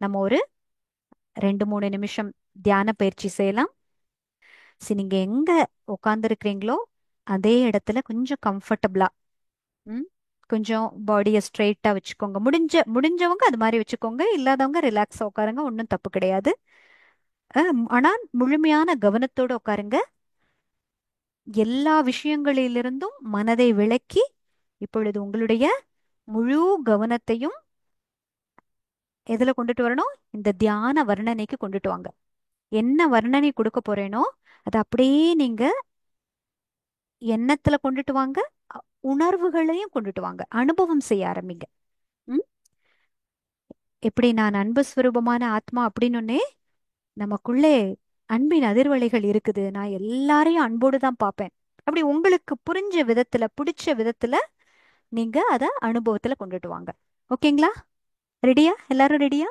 நம்ம ஒரு 2-3 நிமிஷம் தியான பயிற்சி செய்யலாம். சரி, நீங்க எங்க உட்காந்துருக்கிறீங்களோ அதே இடத்துல கொஞ்சம் கம்ஃபர்டபுளா, ம் கொஞ்சம் பாடியை ஸ்ட்ரெயிட்டா வச்சுக்கோங்க. முடிஞ்சவங்க அது மாதிரி வச்சுக்கோங்க, இல்லாதவங்க ரிலாக்ஸா உட்காருங்க, ஒன்றும் தப்பு கிடையாது. ஆனா முழுமையான கவனத்தோட உட்காருங்க. எல்லா விஷயங்களிலிருந்தும் மனதை விலக்கி இப்பொழுது உங்களுடைய முழு கவனத்தையும் எதுல கொண்டுட்டு வரணும்? இந்த தியான வர்ணனைக்கு கொண்டுட்டு வாங்க. என்ன வர்ணனை கொடுக்க போறேனோ அதை அப்படியே நீங்க எண்ணத்துல கொண்டுட்டு வாங்க. உணர்வுகளையும் கொண்டுட்டு வாங்க. அனுபவம் செய்ய ஆரம்பிங்க. ம்? எப்படி நான் அன்பு ஸ்வரூபமான ஆத்மா அப்படின்னே நமக்குள்ளே அன்பின் அதிர்வலைகள் இருக்குது. நான் எல்லாரையும் அன்போடு தான் பார்ப்பேன். அப்படி உங்களுக்கு புரிஞ்ச விதத்துல, பிடிச்ச விதத்துல நீங்க அத அனுபவத்துல கொண்டுட்டு வாங்க. ஓகேங்களா? ரெடியா? எல்லாரும் ரெடியா?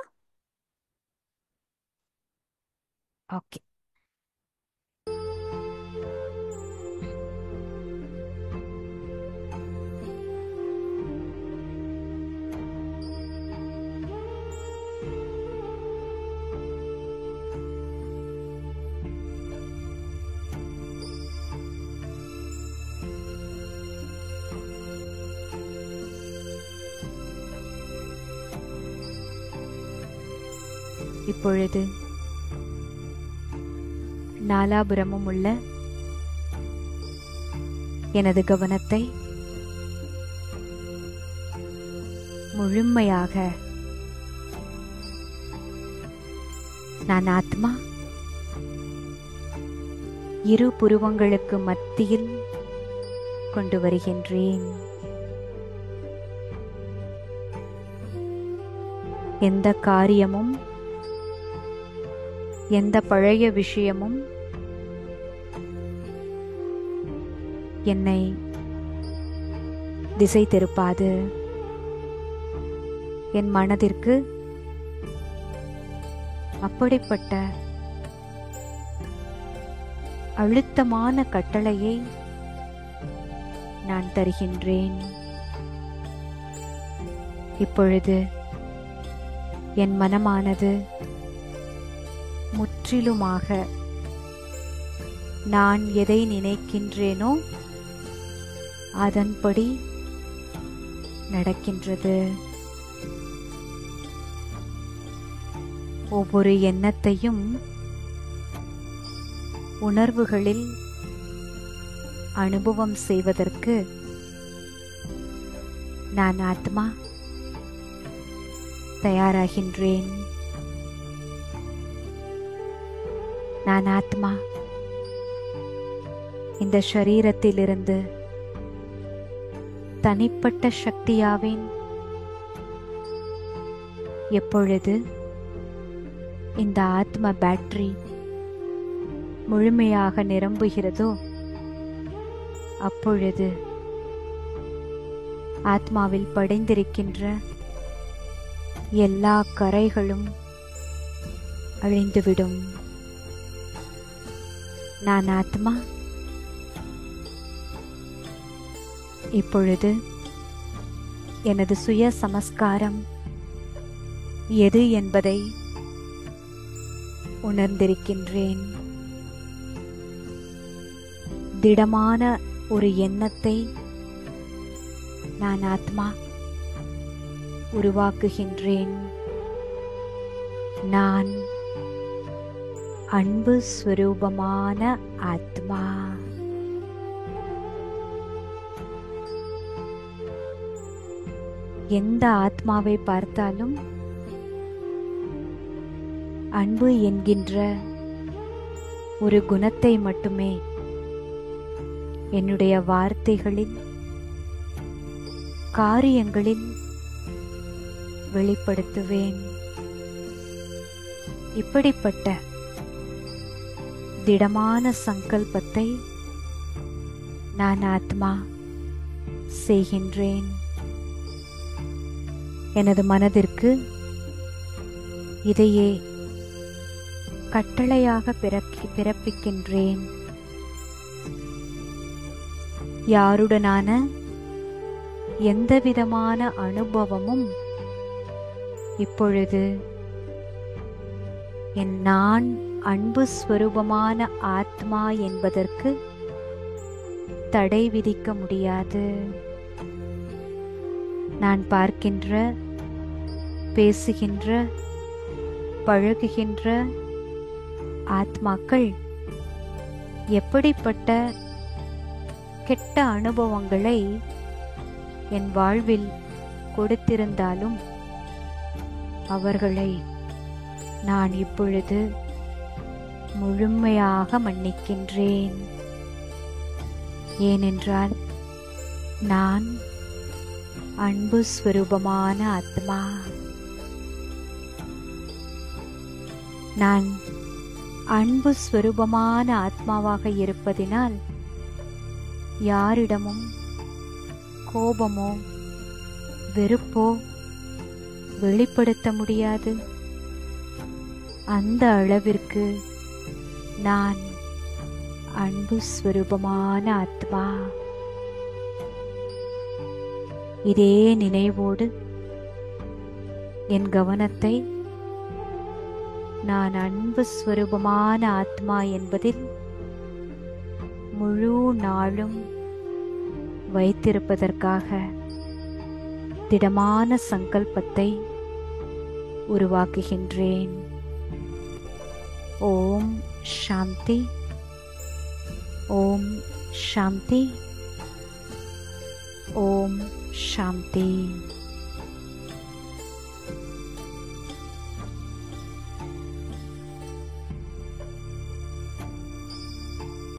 ஓகே. இப்பொழுது நாலாபுரமும் உள்ள எனது கவனத்தை முழுமையாக நான் ஆத்மா இரு புருவங்களுக்கு மத்தியில் கொண்டு வருகின்றேன். எந்த காரியமும், எந்த பழைய விஷயமும் என்னை திசை திருப்பாது. என் மனதிற்கு அப்படிப்பட்ட அழுத்தமான கட்டளையை நான் தருகின்றேன். இப்பொழுது என் மனமானது முற்றிலுமாக நான் எதை நினைக்கின்றேனோ அதன்படி நடக்கின்றது. ஒவ்வொரு எண்ணத்தையும் உணர்வுகளில் அனுபவம் செய்வதற்கு நான் ஆத்மா தயாராகின்றேன். நான் ஆத்மா இந்த ஷரீரத்திலிருந்து தனிப்பட்ட சக்தியாவேன். எப்பொழுது இந்த ஆத்ம பேட்டரி முழுமையாக நிரம்புகிறதோ அப்பொழுது ஆத்மாவில் படிந்திருக்கின்ற எல்லா கரைகளும் அழிந்துவிடும். நான் ஆத்மா இப்பொழுது எனது சுய சமஸ்காரம் எது என்பதை உணர்ந்திருக்கின்றேன். திடமான ஒரு எண்ணத்தை நான் ஆத்மா உருவாக்குகின்றேன். நான் அன்பு ஸ்வரூபமான ஆத்மா. எந்த ஆத்மாவை பார்த்தாலும் அன்பு என்கின்ற ஒரு குணத்தை மட்டுமே என்னுடைய வார்த்தைகளில், காரியங்களில் வெளிப்படுத்துவேன். இப்படிப்பட்ட திடமான சங்கல்பத்தை நான் ஆத்மா செய்கின்றேன். எனது மனதிற்கு இதையே கட்டளையாக பிறப்பிக்கின்றேன். யாருடனான எந்தவிதமான அனுபவமும் இப்பொழுது நான் அன்பு ஸ்வரூபமான ஆத்மா என்பதற்கு தடை விதிக்க முடியாது. நான் பார்க்கின்ற, பேசுகின்ற, பழகுகின்ற ஆத்மாக்கள் எப்படிப்பட்ட கெட்ட அனுபவங்களை என் வாழ்வில் கொடுத்திருந்தாலும் அவர்களை நான் இப்பொழுது முழுமையாக மன்னிக்கின்றேன். ஏனென்றால் நான் அன்பு ஸ்வரூபமான ஆத்மா. நான் அன்பு ஸ்வரூபமான ஆத்மாவாக இருப்பதினால் யாரிடமும் கோபமோ வெறுப்போ வெளிப்படுத்த முடியாது. அந்த அளவிற்கு நான் அன்பு ஸ்வரூபமான ஆத்மா. இதே நினைவோடு என் கவனத்தை நான் அன்பு ஸ்வரூபமான ஆத்மா என்பதில் முழு நாளும் வைத்திருப்பதற்காக திடமான சங்கல்பத்தை உருவாக்குகின்றேன். ஓம் சாந்தி. ஓம் சாந்தி. ஓம் சாந்தி.